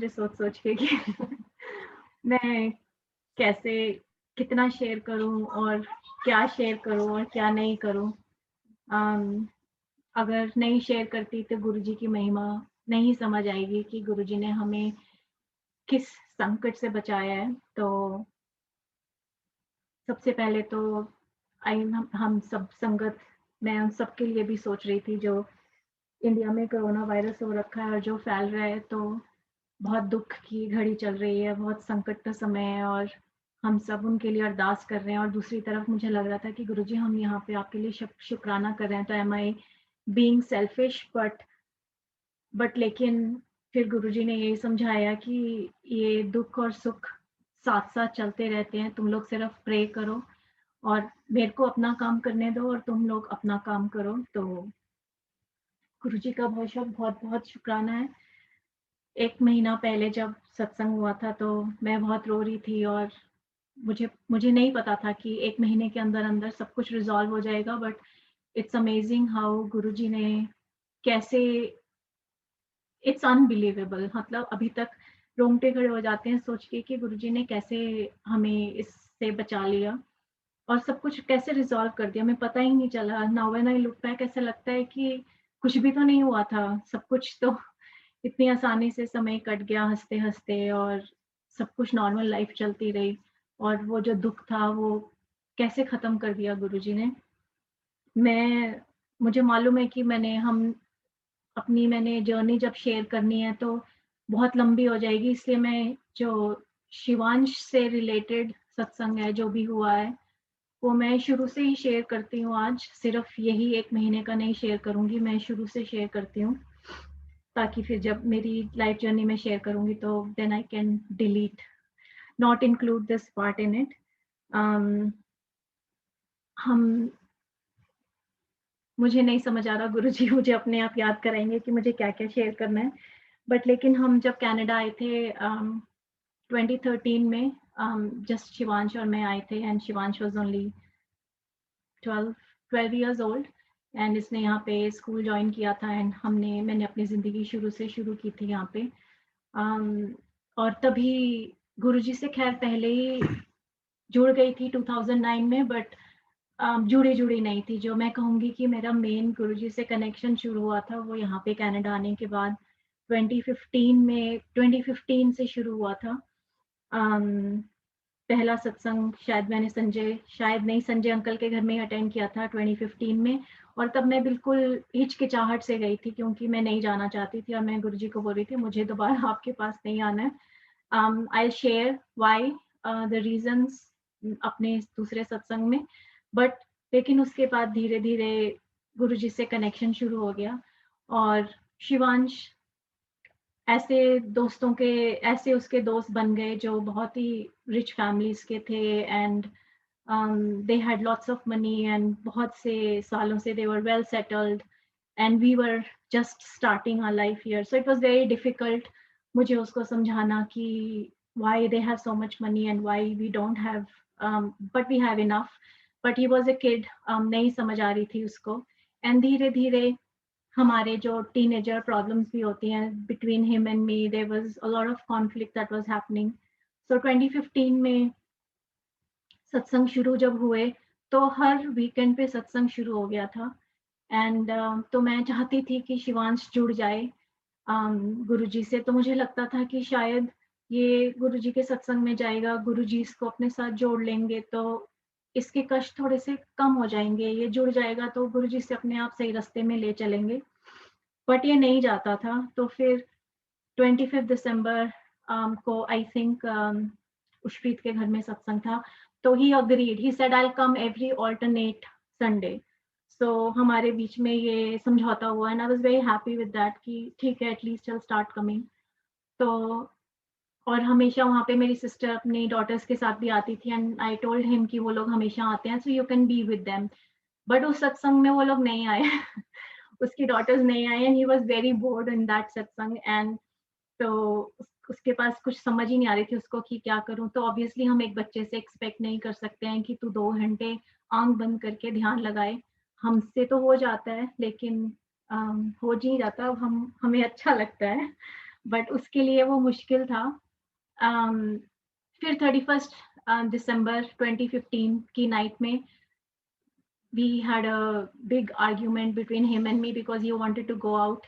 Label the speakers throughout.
Speaker 1: मुझे सोच के कि मैं कैसे कितना शेयर करूँ और क्या शेयर करूँ और क्या नहीं करूँ। अम, अगर नहीं शेयर करती तो गुरुजी की महिमा नहीं समझ आएगी कि गुरुजी ने हमें किस संकट से बचाया है। तो सबसे पहले तो आई हम सब संगत, मैं उन सबके लिए भी सोच रही थी जो इंडिया में कोरोना वायरस हो रखा है और जो फैल रहा है। तो बहुत दुःख की घड़ी चल रही है, बहुत संकट का समय है और हम सब उनके लिए अरदास कर रहे हैं। और दूसरी तरफ मुझे लग रहा था कि गुरुजी हम यहाँ पे आपके लिए शुक्राना कर रहे हैं, तो am I being selfish? But लेकिन फिर गुरुजी ने यही समझाया कि ये दुःख और सुख साथ-साथ चलते रहते हैं, तुम लोग सिर्फ प्रे करो और मेरे को अपना काम करने दो और तुम लोग अपना काम करो। तो गुरुजी का बहुत-बहुत शुक्राना है। 1 महीना पहले जब सत्संग हुआ था तो मैं बहुत रो रही थी और मुझे मुझे नहीं पता था कि 1 महीने के अंदर-अंदर सब कुछ रिज़ॉल्व हो जाएगा। बट इट्स अमेज़िंग हाउ गुरुजी ने कैसे, इट्स अनबिलीवेबल, मतलब अभी तक रोंगटे खड़े हो जाते हैं सोच के कि गुरुजी ने कैसे हमें इससे बचा लिया और सब कुछ कैसे रिज़ॉल्व कर दिया, हमें पता ही नहीं चला। Now when I look back ऐसा लगता है कि कुछ भी तो नहीं हुआ था, सब कुछ तो इतनी आसानी से समय कट गया हँसते-हँसते और सब कुछ नॉर्मल लाइफ़ चलती रही और वो जो दुःख था वो कैसे ख़त्म कर दिया गुरुजी ने। मैं मुझे मालूम है कि मैंने जर्नी जब शेयर करनी है तो बहुत लंबी हो जाएगी, इसलिए मैं जो शिवांश से रिलेटेड सत्संग है, जो भी हुआ है, वो मैं शुरू से ही शेयर करती हूँ आज। सिर्फ़ यही 1 महीने का नहीं शेयर करूँगी, मैं शुरू से शेयर करती हूँ, ताकि फिर जब मेरी लाइफ़ जर्नी में शेयर करूँगी तो then I can delete, not include this part in it. Um, हम मुझे नहीं समझ आ रहा गुरुजी मुझे अपने आप याद कराएँगे कि मुझे क्या-क्या शेयर करना है। बट लेकिन हम जब कनाडा आए थे 2013 में, जस्ट शिवांश और मैं आए थे and Shivansh was only 12 12 years old and इसने यहाँ पे स्कूल जॉइन किया था एंड मैंने अपनी ज़िंदगी शुरू से शुरू की थी यहाँ पे। अम, और तभी गुरुजी से ख़ैर पहले ही जुड़ गई थी 2009 में, बट जुड़ी-जुड़ी नहीं थी। जो मैं कहूँगी कि मेरा मेन गुरुजी से कनेक्शन शुरू हुआ था वो यहाँ पे कनाडा आने के बाद 2015 से शुरू हुआ था। अम, पहला सत्संग शायद नहीं, संजय अंकल के घर में ही अटेंड किया था 2015 में। और तब मैं बिल्कुल हिचकिचाहट से गई थी क्योंकि मैं नहीं जाना चाहती थी और मैं गुरुजी को बोल रही थी मुझे दोबारा आपके पास नहीं आना है। I share why the reasons अपने दूसरे सत्संग में। बट लेकिन उसके बाद धीरे-धीरे गुरुजी से कनेक्शन शुरू हो गया और शिवांश ऐसे उसके दोस्त बन गए जो बहुत ही रिच फैमिलीज़ के थे and they had lots of money and बहुत से सालों से they were well settled and we were just starting our life here. So it was very difficult मुझे उसको समझाना कि why they have so much money and why we don't have, but we have enough. But he was a kid, नहीं समझ आ रही थी उसको। And धीरे-धीरे हमारे जो टीनेजर प्रॉब्लम्स भी होती हैं between him and me, there was a lot of conflict that was happening. So 2015 में सत्संग शुरू जब हुए तो हर वीकेंड पे सत्संग शुरू हो गया था एंड तो मैं चाहती थी कि शिवांश जुड़ जाए गुरुजी से। तो मुझे लगता था कि शायद ये गुरुजी के सत्संग में जाएगा, गुरुजी इसको अपने साथ जोड़ लेंगे तो इसके कष्ट थोड़े से कम हो जाएँगे, ये जुड़ जाएगा तो गुरुजी से अपने आप सही रास्ते में ले चलेंगे। बट ये नहीं जाता था। तो फिर 25 दिसंबर को आई थिंक उशप्रीत के घर में सत्संग था। तो he agreed, he said I will come every alternate Sunday. So हमारे बीच में ये समझौता हुआ and I was very happy with that कि ठीक है, at least I will start coming. तो और हमेशा वहाँ पे मेरी सिस्टर अपनी डॉटर्स के साथ भी आती थी एंड आई टोल्ड हिम कि वो लोग हमेशा आते हैं so you can be with them. But उस सत्संग में वो लोग नहीं आए उसकी डॉटर्स नहीं आई and he was very bored in that satsang and तो उसके पास कुछ समझ ही नहीं आ रही थी उसको कि क्या करूँ। तो ऑब्वियसली हम एक बच्चे से एक्सपेक्ट नहीं कर सकते हैं कि तू 2 घंटे आँख बंद करके ध्यान लगाए। हमसे तो हो जाता है लेकिन हो नहीं जाता, हमें अच्छा लगता है। बट उसके लिए वो मुश्किल था। फिर 31st दिसंबर 2015 की नाइट में we had a big argument between him and me because he wanted to go out,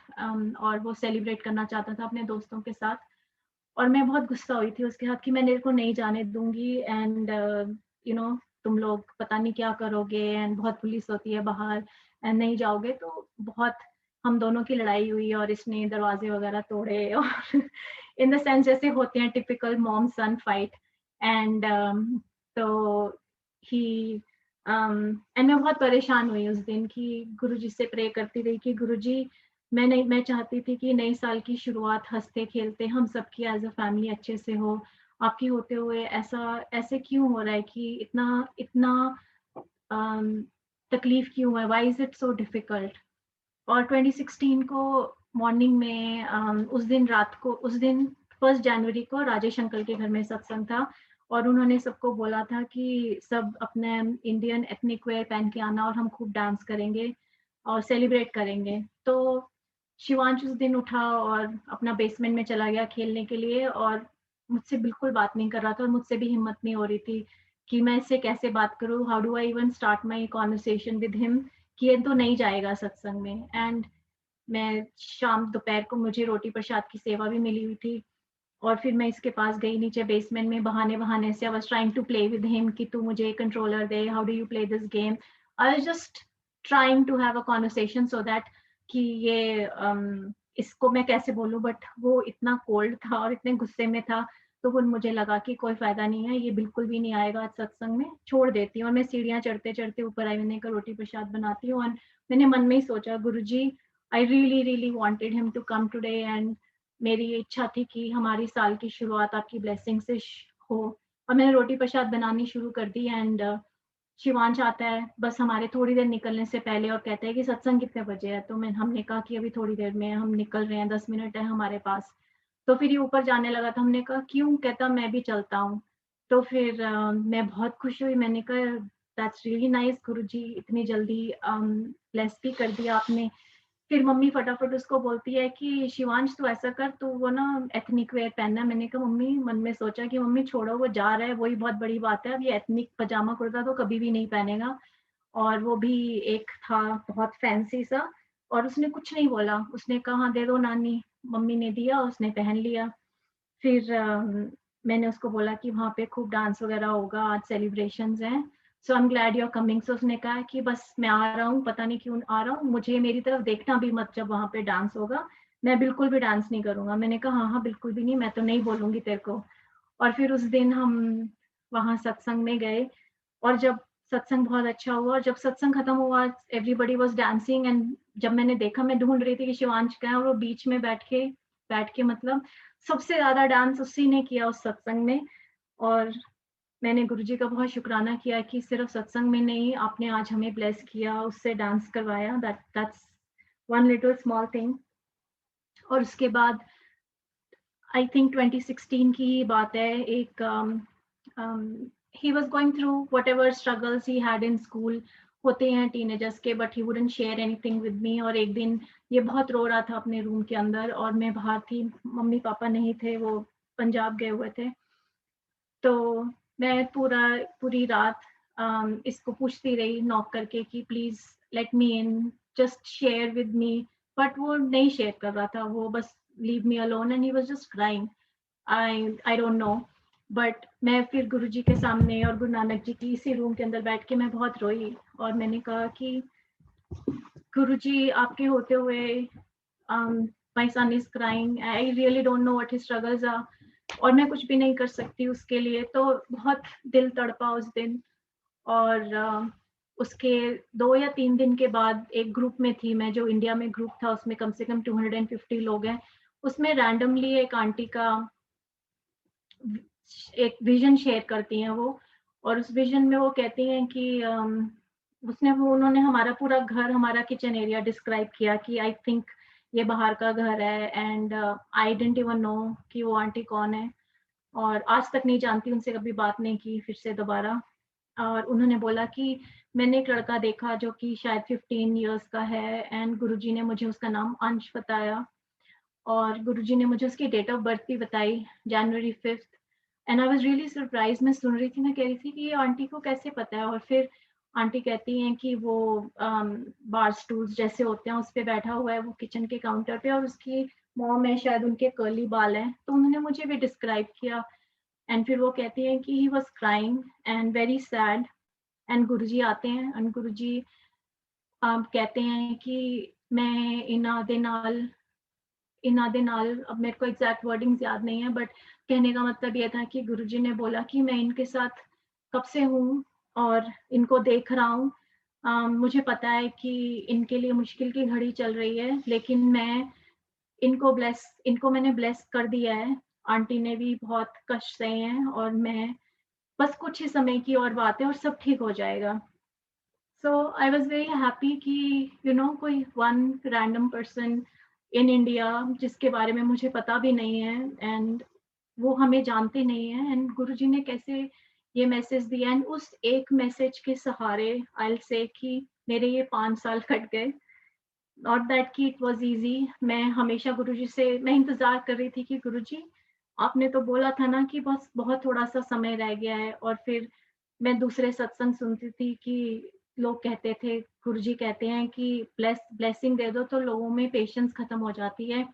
Speaker 1: और वो सेलिब्रेट करना चाहता था अपने दोस्तों के साथ। और मैं बहुत गुस्सा हुई थी उसके साथ कि मैं तेरे को नहीं जाने दूंगी, एंड यू नो तुम लोग पता नहीं क्या करोगे, एंड बहुत पुलिस होती है बाहर, एंड नहीं जाओगे। तो बहुत हम दोनों की लड़ाई हुई और इसने दरवाजे वगैरह तोड़े और इन द सेंस जैसे होते हैं typical mom son fight. And तो ही एंड मैं बहुत परेशान हुई उस दिन कि गुरुजी से प्रे करती रही कि गुरुजी मैं चाहती थी कि नए साल की शुरुआत हंसते खेलते हम सबकी एज अ फैमिली अच्छे से हो। आपकी होते हुए ऐसे क्यों हो रहा है कि इतना इतना तकलीफ क्यों है, why is it so difficult. और 2016 को मॉर्निंग में उस दिन रात को, उस दिन 1 जनवरी को राजेश अंकल के घर में सत्संग था, और उन्होंने सबको बोला था कि सब अपने इंडियन एथनिक वेयर पहन के आना और हम खूब डांस करेंगे और सेलिब्रेट करेंगे। तो शिवांश उस दिन उठा और अपना बेसमेंट में चला गया खेलने के लिए, और मुझसे बिल्कुल बात नहीं कर रहा था, और मुझसे भी हिम्मत नहीं हो रही थी कि मैं इससे कैसे बात करूँ, how do I even start my conversation with him कि ये तो नहीं जाएगा सत्संग में। एंड मैं शाम दोपहर को मुझे रोटी प्रसाद की सेवा भी मिली हुई थी, और फिर मैं इसके पास गई नीचे बेसमेंट में बहाने बहाने से। I was trying to play with him कि तू मुझे कंट्रोलर दे, how do you play this game. I was just trying to have a conversation so that कि ये इसको मैं कैसे बोलूं, बट वो इतना कोल्ड था और इतने गुस्से में था। तो वो मुझे लगा कि कोई फायदा नहीं है, ये बिल्कुल भी नहीं आएगा आज सत्संग में, छोड़ देती हूँ। और मैं सीढ़ियाँ चढ़ते चढ़ते ऊपर आई, मैंने कहा रोटी प्रसाद बनाती हूँ। और मैंने मन में ही सोचा Guruji I really really wanted him to come today, and मेरी ये इच्छा थी कि हमारी साल की शुरुआत आपकी ब्लेसिंग से हो। और मैंने रोटी प्रसाद बनानी शुरू कर दी। एंड शिवांश आता है बस हमारे थोड़ी देर निकलने से पहले और कहते हैं कि सत्संग कितने बजे है। तो हमने कहा कि अभी थोड़ी देर में हम निकल रहे हैं, 10 मिनट है हमारे पास। तो फिर ये ऊपर जाने लगा था, हमने कहा क्यों, कहता मैं भी चलता हूँ। तो फिर मैं बहुत खुश हुई, मैंने कहा दैट्स रियली नाइस गुरुजी, इतनी जल्दी ब्लेस भी कर दिया आपने। फिर मम्मी फटाफट उसको बोलती है कि शिवांश तू ऐसा कर, तू वो ना एथनिक वेयर पहनना। मैंने कहा मम्मी, मन में सोचा कि मम्मी छोड़ो, वो जा रहा है वही बहुत बड़ी बात है, अब ये एथनिक पजामा कुर्ता तो कभी भी नहीं पहनेगा, और वो भी एक था बहुत फैंसी सा। और उसने कुछ नहीं बोला, उसने कहा हाँ दे दो नानी। मम्मी ने दिया, उसने पहन लिया। फिर मैंने उसको बोला कि वहाँ पे खूब डांस वगैरह होगा, आज सेलिब्रेशंस हैं, so I am glad you are coming. So उसने कहा कि बस मैं आ रहा हूँ, पता नहीं क्यों आ रहा हूँ, मुझे मेरी तरफ देखना भी मत जब वहाँ पे डांस होगा, मैं बिल्कुल भी डांस नहीं करूंगा। मैंने कहा हाँ हाँ बिल्कुल भी नहीं, मैं तो नहीं बोलूंगी तेरे को। और फिर उस दिन हम वहाँ सत्संग में गए, और जब सत्संग बहुत अच्छा हुआ, और जब सत्संग खत्म हुआ एवरीबडी वाज डांसिंग। एंड जब मैंने देखा, मैं ढूंढ रही थी कि शिवांश का है, और वो बीच में बैठ के मतलब सबसे ज्यादा डांस उसी ने किया उस सत्संग में। और मैंने गुरुजी का बहुत शुक्राना किया कि सिर्फ सत्संग में नहीं, आपने आज हमें ब्लेस किया, उससे डांस करवाया। That's one little small thing. और उसके बाद आई थिंक 2016 की ही बात है, एक he was going through whatever struggles he had in school, होते हैं टीनेजर्स के, but he wouldn't share anything with me. और एक दिन ये बहुत रो रहा था अपने रूम के अंदर, और मैं बाहर थी, मम्मी पापा नहीं थे, वो पंजाब गए हुए थे। तो मैं पूरी रात इसको पूछती रही नॉक करके कि please let me in, just share with me. But वो नहीं शेयर कर रहा था, वो बस leave me alone, and he was just crying. I don't know, but मैं फिर गुरुजी के सामने और गुरु नानक जी की इसी रूम के अंदर बैठ के मैं बहुत रोई। और मैंने कहा कि गुरुजी आपके होते हुए my son is crying, I really don't know what his struggles are, और मैं कुछ भी नहीं कर सकती उसके लिए। तो बहुत दिल तड़पा उस दिन। और उसके 2 या 3 दिन के बाद एक ग्रुप में थी मैं, जो इंडिया में ग्रुप था, उसमें कम से कम 250 लोग हैं। उसमें रैंडमली एक आंटी का एक विजन शेयर करती हैं वो, और उस विजन में वो कहती हैं कि उन्होंने हमारा पूरा घर, हमारा किचन एरिया डिस्क्राइब किया कि आई थिंक ये बाहर का घर है। And I didn't even know कि वो आंटी कौन है, और आज तक नहीं जानती, उनसे कभी बात नहीं की फिर से दोबारा। और उन्होंने बोला कि मैंने एक लड़का देखा जो कि शायद 15 इयर्स का है, एंड गुरुजी ने मुझे उसका नाम अंश बताया। और गुरुजी ने मुझे उसकी डेट ऑफ बर्थ भी बताई, जनवरी 5th। And I was really surprise. मैं सुन रही थी, मैं कह रही थी कि ये आंटी को कैसे पता है। और फिर आंटी कहती हैं कि वो बार स्टूल्स जैसे होते हैं उस पे बैठा हुआ है वो किचन के काउंटर पे, और उसकी मॉम है, शायद उनके कर्ली बाल हैं, तो उन्होंने मुझे भी डिस्क्राइब किया। एंड फिर वो कहती हैं कि he was crying and very sad. And Guruji आते हैं एंड गुरुजी कहते हैं कि मैं इना दे नाल, अब मेरे को एग्जैक्ट वर्डिंग्स याद नहीं है, बट कहने का मतलब ये था कि गुरुजी ने बोला कि मैं इनके साथ कब से हूँ और इनको देख रहा हूँ। मुझे पता है कि इनके लिए मुश्किल की घड़ी चल रही है, लेकिन मैं इनको मैंने ब्लेस कर दिया है। आंटी ने भी बहुत कष्ट सहे हैं और मैं बस कुछ ही समय की और बात है और सब ठीक हो जाएगा। सो आई वाज वेरी हैप्पी कि कोई one random person in India जिसके बारे में मुझे पता भी नहीं है एंड वो हमें जानते नहीं है, एंड गुरुजी ने कैसे ये मैसेज दिया। एंड उस एक मैसेज के सहारे आई विल से कि मेरे ये 5 साल कट गए। नॉट दैट कि इट वाज इजी। मैं हमेशा गुरुजी से मैं इंतजार कर रही थी कि गुरुजी आपने तो बोला था ना कि बस बहुत थोड़ा सा समय रह गया है। और फिर मैं दूसरे सत्संग सुनती थी कि लोग कहते थे, गुरुजी कहते हैं कि ब्लेसिंग दे दो तो लोगों में पेशेंस खत्म हो जाती है,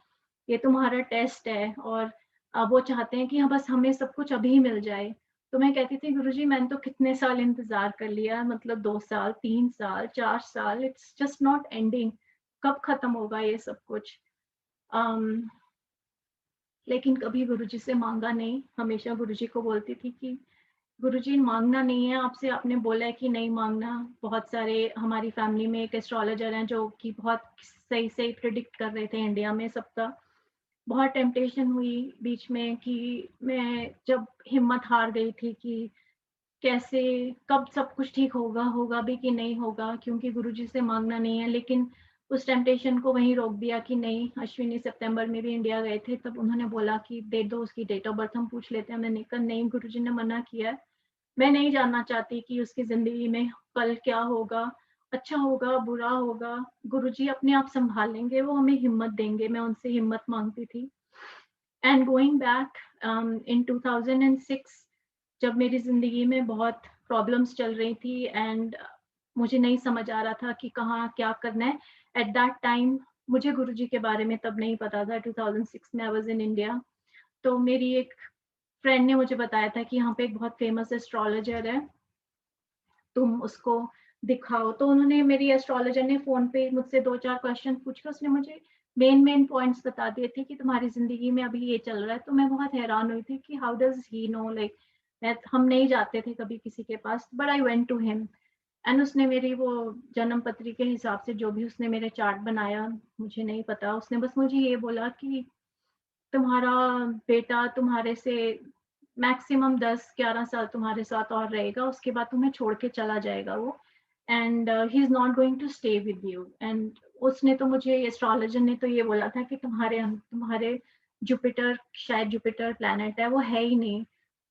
Speaker 1: ये तुम्हारा टेस्ट है। और वो चाहते हैं कि हाँ बस हमें सब कुछ अभी मिल जाए। तो मैं कहती थी गुरुजी मैंने तो कितने साल इंतजार कर लिया, मतलब 2 साल, 3 साल, 4 साल, इट्स जस्ट नॉट एंडिंग। कब खत्म होगा ये सब कुछ। um, लेकिन कभी गुरुजी से मांगा नहीं। हमेशा गुरुजी को बोलती थी कि गुरुजी मांगना नहीं है आपसे, आपने बोला है कि नहीं मांगना। बहुत सारे हमारी फैमिली में एक एस्ट्रोलॉजर हैं जो कि बहुत सही सही प्रिडिक्ट कर रहे थे इंडिया में सबका। बहुत टेम्पटेशन हुई बीच में कि मैं जब हिम्मत हार गई थी कि कैसे कब सब कुछ ठीक होगा, होगा भी कि नहीं होगा, क्योंकि गुरुजी से मांगना नहीं है। लेकिन उस टेम्पटेशन को वहीं रोक दिया कि नहीं। अश्विनी सितंबर में भी इंडिया गए थे, तब उन्होंने बोला कि दे दो उसकी डेट ऑफ बर्थ, हम पूछ लेते हैं। मैंने कहा नहीं, गुरुजी ने मना किया है, मैं नहीं जानना चाहती कि उसकी जिंदगी में कल क्या होगा, अच्छा होगा बुरा होगा, गुरुजी अपने आप संभालेंगे, वो हमें हिम्मत देंगे। मैं उनसे हिम्मत मांगती थी। एंड गोइंग बैक इन 2006, जब मेरी ज़िंदगी में बहुत प्रॉब्लम्स चल रही थी एंड मुझे नहीं समझ आ रहा था कि कहाँ क्या करना है। एट दैट टाइम मुझे गुरुजी के बारे में तब नहीं पता था। 2006 में आई वाज इन इंडिया। तो मेरी एक फ्रेंड ने मुझे बताया था कि यहाँ पे एक बहुत फेमस एस्ट्रोलॉजर है, तुम उसको दिखाओ। तो उन्होंने, मेरी एस्ट्रोलॉजर ने फ़ोन पे मुझसे 2-4 क्वेश्चन पूछ के उसने मुझे मेन पॉइंट्स बता दिए थे कि तुम्हारी ज़िंदगी में अभी ये चल रहा है। तो मैं बहुत हैरान हुई थी कि how does he know, like मैं हम नहीं जाते थे कभी किसी के पास, but I went to him. And उसने मेरी वो जन्म पत्री के हिसाब से जो भी उसने मेरे चार्ट बनाया, मुझे नहीं पता, उसने बस मुझे ये बोला कि तुम्हारा बेटा तुम्हारे से मैक्सिमम 10-11 साल तुम्हारे साथ और रहेगा, उसके बाद तुम्हें छोड़ के चला जाएगा वो, and he is not going to stay with you. And उसने तो मुझे, एस्ट्रोलॉजर ने तो ये बोला था कि तुम्हारे जुपिटर, शायद जुपिटर प्लैनेट है, वो है ही नहीं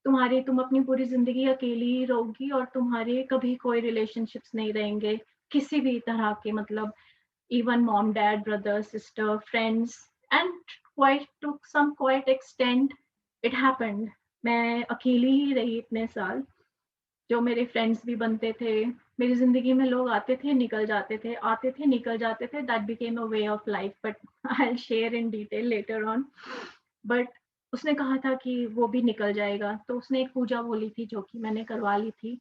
Speaker 1: तुम्हारी, तुम अपनी पूरी जिंदगी अकेली ही रहोगी और तुम्हारे कभी कोई रिलेशनशिप्स नहीं रहेंगे किसी भी तरह के, मतलब even mom, dad, brother, sister, friends, and quite to some quite extent it happened. मैं अकेली ही रही इतने साल। जो मेरे फ्रेंड्स भी बनते थे, मेरी जिंदगी में लोग आते थे निकल जाते थे, आते थे निकल जाते थे, that became a way of life, but I will share in detail later on. But उसने कहा था कि वो भी निकल जाएगा, तो उसने एक पूजा बोली थी जो कि मैंने करवा ली थी।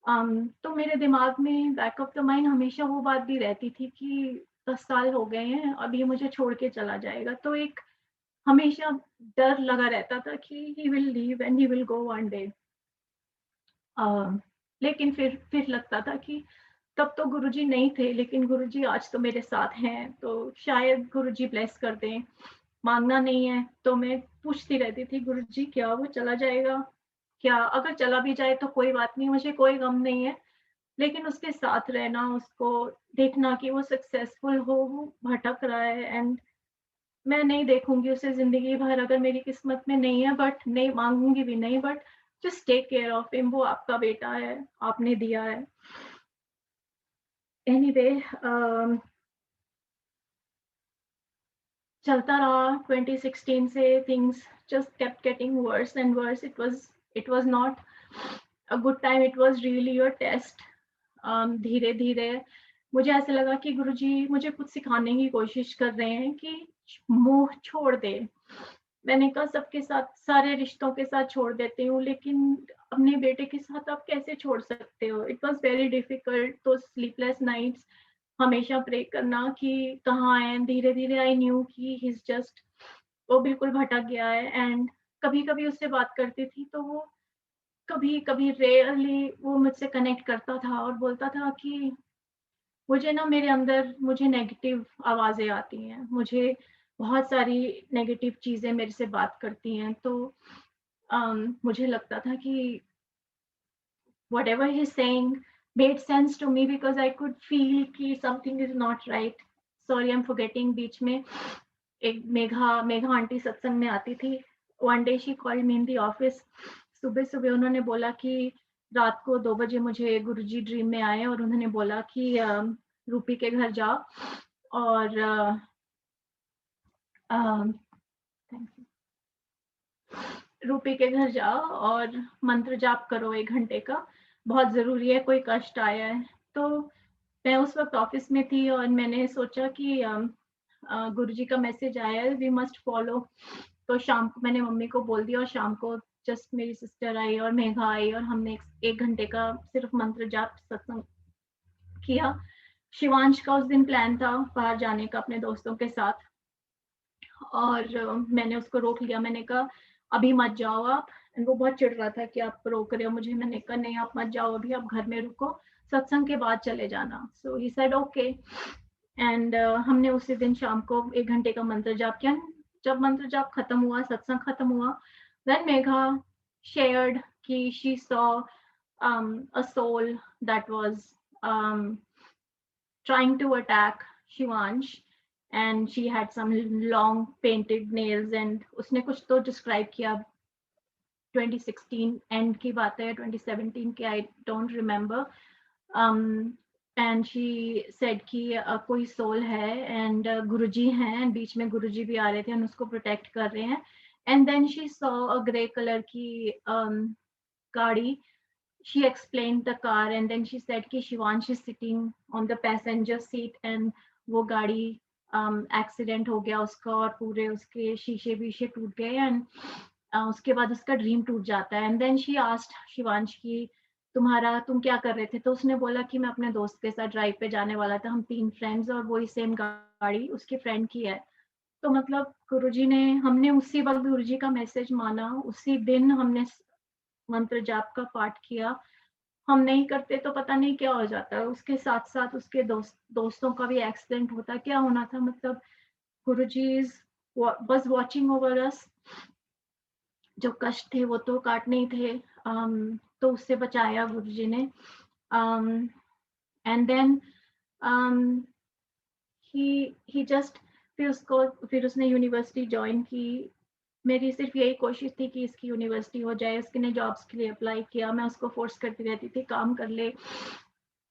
Speaker 1: तो मेरे दिमाग में बैक ऑफ द माइंड हमेशा वो बात भी रहती थी कि 10 साल हो गए हैं, अब ये मुझे छोड़ के चला जाएगा। तो एक हमेशा डर लगा रहता था कि he will leave and he will go one day. लेकिन फिर लगता था कि तब तो गुरुजी नहीं थे, लेकिन गुरुजी आज तो मेरे साथ हैं, तो शायद गुरुजी ब्लेस कर दें। मांगना नहीं है तो मैं पूछती रहती थी, गुरुजी क्या वो चला जाएगा? क्या अगर चला भी जाए तो कोई बात नहीं, मुझे कोई गम नहीं है, लेकिन उसके साथ रहना, उसको देखना कि वो सक्सेसफुल हो, वो भटक रहा है, एंड मैं नहीं देखूंगी उसे जिंदगी भर अगर मेरी किस्मत में नहीं है, बट नहीं मांगूंगी भी नहीं, but just take care of him, वो आपका बेटा है, आपने दिया है। एनीवे, चलता रहा 2016 से things just kept getting worse and worse. It was not a good time. It was really a test. धीरे धीरे मुझे ऐसे लगा कि गुरुजी मुझे कुछ सिखाने की कोशिश कर रहे हैं कि मोह छोड़ दे। मैंने कहा सबके साथ सारे रिश्तों के साथ छोड़ देती हूँ, लेकिन अपने बेटे के साथ आप कैसे छोड़ सकते हो? It was very difficult. तो स्लीपलेस नाइट्स, हमेशा प्रे करना कि कहाँ है। धीरे धीरे आई न्यू कि ही इज जस्ट, वो बिल्कुल भटक गया है। एंड कभी कभी उससे बात करती थी तो वो कभी कभी रेयरली वो मुझसे कनेक्ट करता था और बोलता था कि मुझे ना मेरे अंदर मुझे नेगेटिव आवाजें आती हैं, मुझे बहुत सारी नेगेटिव चीजें मेरे से बात करती हैं। तो मुझे लगता था कि whatever he's saying made sense to me because I could feel कि something is not right. Sorry, I'm forgetting, बीच में एक मेघा आंटी सत्संग में आती थी। One day she called me in the office. सुबह सुबह उन्होंने बोला कि रात को 2 बजे मुझे गुरुजी ड्रीम में आए और उन्होंने बोला कि रूपी के घर जाओ और थैंक यू, रूपी के घर जाओ और मंत्र जाप करो 1 घंटे का, बहुत ज़रूरी है, कोई कष्ट आया है। तो मैं उस वक़्त ऑफ़िस में थी और मैंने सोचा कि गुरुजी का मैसेज आया है, वी मस्ट फॉलो। तो शाम को मैंने मम्मी को बोल दिया और शाम को जस्ट मेरी सिस्टर आई और मेघा आई और हमने 1 घंटे का सिर्फ मंत्र जाप सत्संग किया। शिवांश का उस दिन प्लान था बाहर जाने का अपने दोस्तों के साथ और मैंने उसको रोक लिया। मैंने कहा अभी मत जाओ आप। एंड वो बहुत चिढ़ रहा था कि आप रोक रहे हो मुझे। मैंने कहा नहीं आप मत जाओ अभी, आप घर में रुको, सत्संग के बाद चले जाना। सो ही सेड ओके। एंड हमने उसी दिन शाम को 1 घंटे का मंत्र जाप किया। जब मंत्र जाप खत्म हुआ, सत्संग खत्म हुआ, देन मेघा शेयर्ड कि she saw a soul that was trying to attack Shivansh and she had some long painted nails and उसने कुछ तो describe किया। 2016 end की बात है, 2017 की, I don't remember. And she said कि कोई soul है and गुरुजी हैं, बीच में गुरुजी भी आ रहे थे और उसको protect कर रहे हैं। And then she saw a grey color की गाड़ी. She explained the car and then she said कि Shivansh is sitting on the passenger seat and वो गाड़ी एक्सीडेंट हो गया उसका और पूरे उसके शीशे वीशे टूट गए। एंड उसके बाद उसका ड्रीम टूट जाता है। And then she asked Shivansh की तुम क्या कर रहे थे? तो उसने बोला कि मैं अपने दोस्त के साथ ड्राइव पे जाने वाला था, हम 3 फ्रेंड्स और वही सेम गाड़ी उसके फ्रेंड की है। तो मतलब गुरुजी ने, हमने उसी वक्त गुरुजी का मैसेज माना, उसी दिन हमने मंत्र जाप का पाठ किया। हम नहीं करते तो पता नहीं क्या हो जाता। उसके साथ साथ उसके दोस्तों का भी एक्सीडेंट होता, क्या होना था। मतलब गुरुजी was watching over us। जो कष्ट थे वो तो काटने ही थे। तो उससे बचाया गुरुजी ने। एंड देन ही जस्ट फिर उसने यूनिवर्सिटी ज्वाइन की। मेरी सिर्फ यही कोशिश थी कि इसकी यूनिवर्सिटी हो जाए। उसने जॉब्स के लिए अप्लाई किया, मैं उसको फोर्स करती रहती थी काम कर ले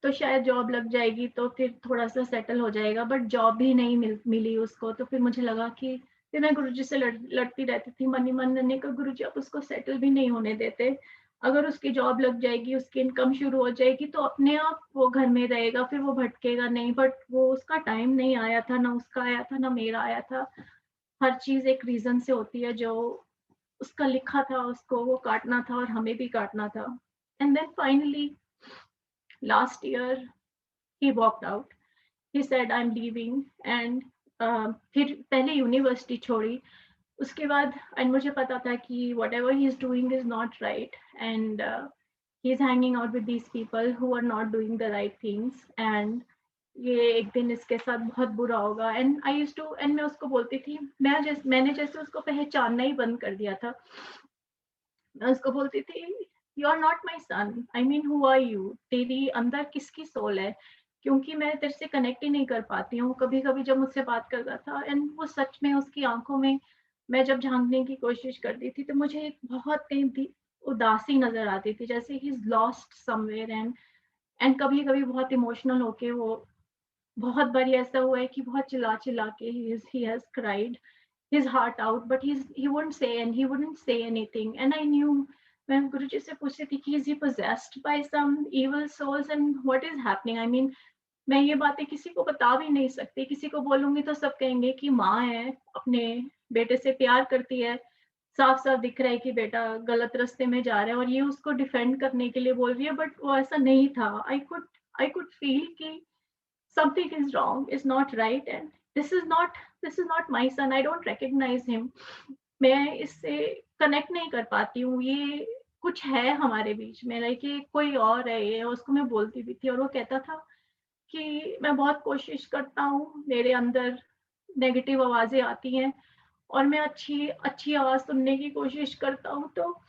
Speaker 1: तो शायद जॉब लग जाएगी तो फिर थोड़ा सा सेटल हो जाएगा। बट जॉब भी नहीं मिली उसको। तो फिर मुझे लगा कि फिर मैं गुरुजी से लड़ती रहती थी मन ही मन। मैंने कहा गुरुजी आप उसको सेटल भी नहीं होने देते, अगर उसकी जॉब लग जाएगी, उसकी इनकम शुरू हो जाएगी तो अपने आप वो घर में रहेगा, फिर वो भटकेगा नहीं। बट वो उसका टाइम नहीं आया था, ना उसका आया था ना मेरा आया था। हर चीज एक रीजन से होती है। जो उसका लिखा था उसको वो काटना था और हमें भी काटना था। And then finally last year he walked out. He said I'm leaving and फिर पहले यूनिवर्सिटी छोड़ी। उसके बाद एंड मुझे पता था कि whatever he is doing is not right and he is hanging out with these people who are not doing the right things and ये एक दिन इसके साथ बहुत बुरा होगा। And I used to, and मैं उसको बोलती थी, मैंने जैसे उसको पहचानना ही बंद कर दिया था। मैं उसको बोलती थी you are not my son, I mean who are you, तेरी अंदर किसकी सोल है, क्योंकि मैं तेरे से कनेक्ट ही नहीं कर पाती हूँ। कभी कभी जब मुझसे बात करता था एंड वो सच में उसकी आंखों में मैं जब झांकने की कोशिश करती थी तो मुझे एक बहुत कहीं भी उदासी नजर आती थी, जैसे he is lost somewhere. And कभी कभी बहुत इमोशनल होके वो बहुत बारी ऐसा हुआ है कि बहुत चिल्ला चिल्ला के he has cried his heart out, but he wouldn't say anything. And I knew, मैं गुरुजी से पूछती थी कि is he possessed by some evil souls and what is happening? I mean, मैं ये बातें किसी को बता भी नहीं सकती, किसी को बोलूंगी तो सब कहेंगे कि माँ है, अपने बेटे से प्यार करती है, साफ साफ दिख रहा है कि बेटा गलत रास्ते में जा रहा है और ये उसको डिफेंड करने के लिए बोल रही है, बट वो ऐसा नहीं था. आई कुड फील कि something is wrong, is not right, and this is not my son. I don't recognize him. मैं इससे कनेक्ट नहीं कर पाती हूँ. ये कुछ है हमारे बीच में, लाइक ये कोई और है. ये उसको मैं बोलती भी थी और वो कहता था कि मैं बहुत कोशिश करता हूँ, मेरे अंदर नेगेटिव आवाजें आती हैं और मैं अच्छी अच्छी आवाज सुनने की कोशिश करता हूँ, तो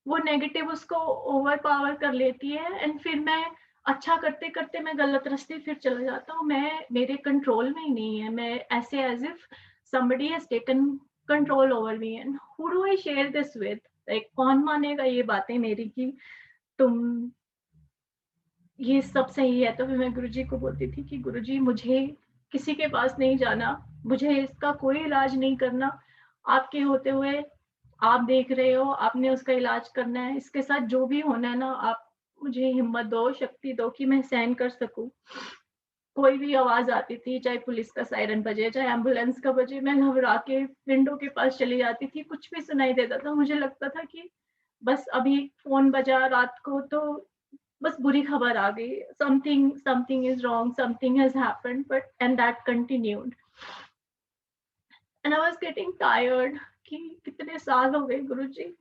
Speaker 1: वो नेगेटिव उसको ओवर पावर कर लेती है एंड फिर मैं अच्छा करते करते मैं गलत रास्ते फिर चला जाता हूँ. मैं मेरे कंट्रोल में ही नहीं है. मैं ऐसे as if somebody has taken control over me, and who do I share this with? Like कौन मानेगा ये बातें मेरी कि तुम ये सब सही है? तो फिर मैं गुरुजी को बोलती थी कि गुरुजी मुझे किसी के पास नहीं जाना, मुझे इसका कोई इलाज नहीं करना. आपके होते हुए आप देख रहे हो, आपने उसका इलाज करना है. इसके साथ जो भी होना है ना, आप मुझे हिम्मत दो, शक्ति दो कि मैं सहन कर सकूं. कोई भी आवाज आती थी, चाहे पुलिस का सायरन बजे, चाहे एम्बुलेंस का बजे, मैं घबरा के विंडो के पास चली जाती थी. कुछ भी सुनाई देता था, मुझे लगता था कि बस अभी फोन बजा रात को तो बस बुरी खबर आ गई. Something is wrong, something has happened, but and that continued. And I was getting tired कि कितने साल हो गए गुरुजी,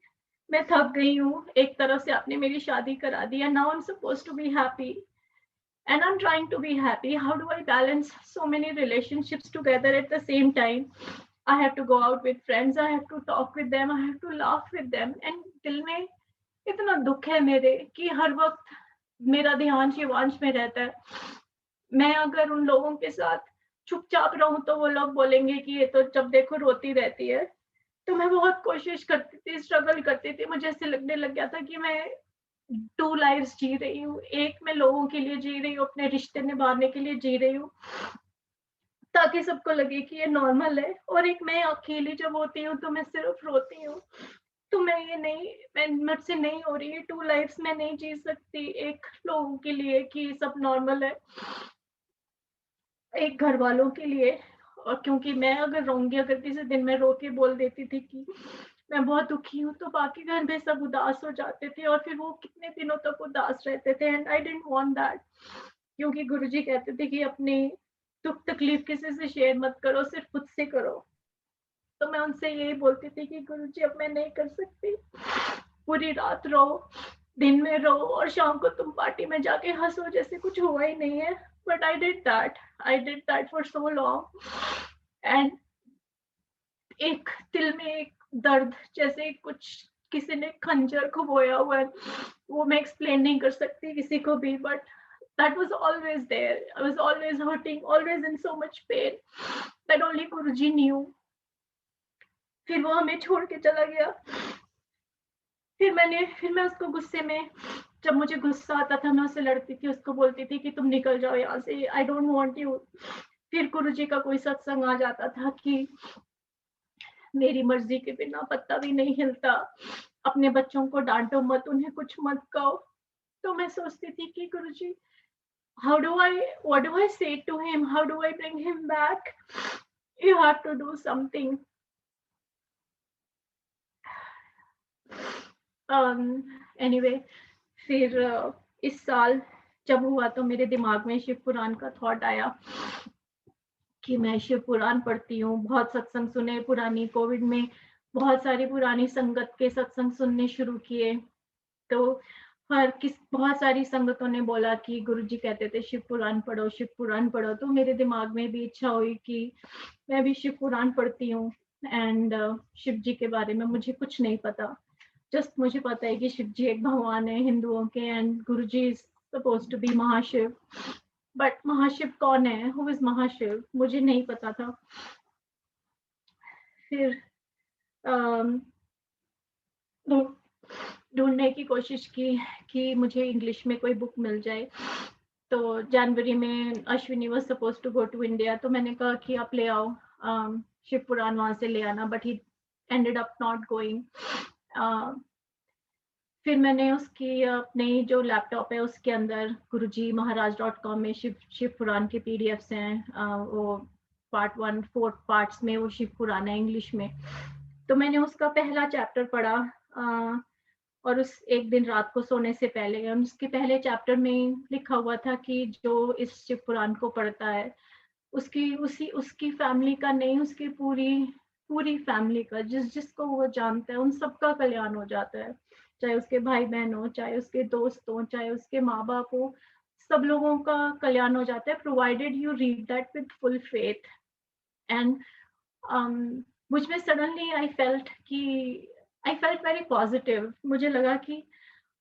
Speaker 1: मैं थक गई हूँ. एक तरफ से आपने मेरी शादी करा दी and now I'm supposed to be happy and I'm trying to be happy. How do I balance so many relationships together at the same time? I have to go out with friends, I have to talk with them, I have to laugh with them. And दिल में इतना दुख है मेरे कि हर वक्त मेरा ध्यान शिवांश में रहता है. मैं अगर उन लोगों के साथ चुपचाप रहूं तो वो लोग बोलेंगे कि ये तो जब देखो रोती रहती है. तो मैं बहुत कोशिश करती थी, स्ट्रगल करती थी. मुझे ऐसे लगने लग गया था कि मैं 2 लाइफ्स जी रही हूँ. एक मैं लोगों के लिए जी रही हूँ, अपने रिश्ते निभाने के लिए जी रही हूँ ताकि सबको लगे कि ये नॉर्मल है, और एक मैं अकेली जब होती हूँ तो मैं सिर्फ रोती हूँ. तो मैं मुझसे नहीं हो रही है. 2 लाइफ्स मैं नहीं जी सकती. एक लोगों के लिए कि सब नॉर्मल है, एक घर वालों के लिए. और क्योंकि मैं अगर रोऊंगी, अगर किसी दिन मैं रो के बोल देती थी कि मैं बहुत दुखी हूँ, तो बाकी घर में सब उदास हो जाते थे और फिर वो कितने दिनों तक उदास रहते थे. And I didn't want that, क्योंकि गुरुजी कहते थे कि अपनी दुख तकलीफ किसी से शेयर मत करो, सिर्फ खुद से करो. तो मैं उनसे यही बोलती थी कि गुरुजी अब मैं नहीं कर सकती. पूरी रात रो, दिन में रो और शाम को तुम पार्टी में जाके हंसो जैसे कुछ हुआ ही नहीं है. But I did that for so long. And एक दिल में एक दर्द, जैसे कुछ किसी ने खंजर को बोया हुआ है. वो मैं एक्सप्लेन नहीं कर सकती किसी को भी, but that was always there. I was always hurting, always in so much pain that only Guruji knew. फिर वो हमें छोड़ के चला गया. फिर मैं उसको गुस्से में, जब मुझे गुस्सा आता था मैं उससे लड़ती थी, उसको बोलती थी कि तुम निकल जाओ यहाँ से, आई डोंट वांट यू. फिर गुरुजी का कोई सत्संग आ जाता था कि मेरी मर्जी के बिना पत्ता भी नहीं हिलता, अपने बच्चों को डांटो मत, उन्हें कुछ मत कहो. तो मैं सोचती थी कि गुरुजी, what do I say to him? How do I bring him back? You have to do something. Anyway, फिर इस साल जब हुआ तो मेरे दिमाग में शिव पुराण का थॉट आया कि मैं शिव पुराण पढ़ती हूँ. बहुत सत्संग सुने पुरानी, कोविड में बहुत सारी पुरानी संगत के सत्संग सुनने शुरू किए. तो बहुत सारी संगतों ने बोला कि गुरुजी कहते थे शिव पुराण पढ़ो, शिव पुराण पढ़ो. तो मेरे दिमाग में भी इच्छा हुई कि मैं भी शिव पुराण पढ़ती हूँ. एंड शिव जी के बारे में मुझे कुछ नहीं पता. जस्ट मुझे पता है कि शिव जी एक भगवान है हिंदुओं के, and Guruji is supposed to be Mahashiv. But Mahashiv कौन है? Who is Mahashiv? मुझे नहीं पता था. फिर ढूंढने की कोशिश की कि मुझे इंग्लिश में कोई बुक मिल जाए. तो जनवरी में Ashwini was suppose to go to India, तो मैंने कहा कि आप ले आओ शिव पुराण वहां से ले आना, but he ended up not going. फिर मैंने उसकी अपने जो लैपटॉप है उसके अंदर गुरुजी महाराज .com में शिव पुराण के पीडीएफ्स हैं, वो पार्ट 1 4 पार्ट्स में वो शिव पुराण है इंग्लिश में। तो मैंने उसका पहला चैप्टर पढ़ा, और उस एक दिन रात को सोने से पहले उसके पहले चैप्टर में लिखा हुआ था कि जो इस शिव पुराण को पढ़ता है उसकी फैमिली का नहीं, उसकी पूरी फैमिली का, जिसको वो जानता है उन सबका कल्याण हो जाता है, चाहे उसके भाई बहन हो, चाहे उसके दोस्त हो, चाहे उसके माँ बाप हो, सब लोगों का कल्याण हो जाता है, provided you read that with full faith. And मुझ में suddenly I felt very positive. मुझे लगा कि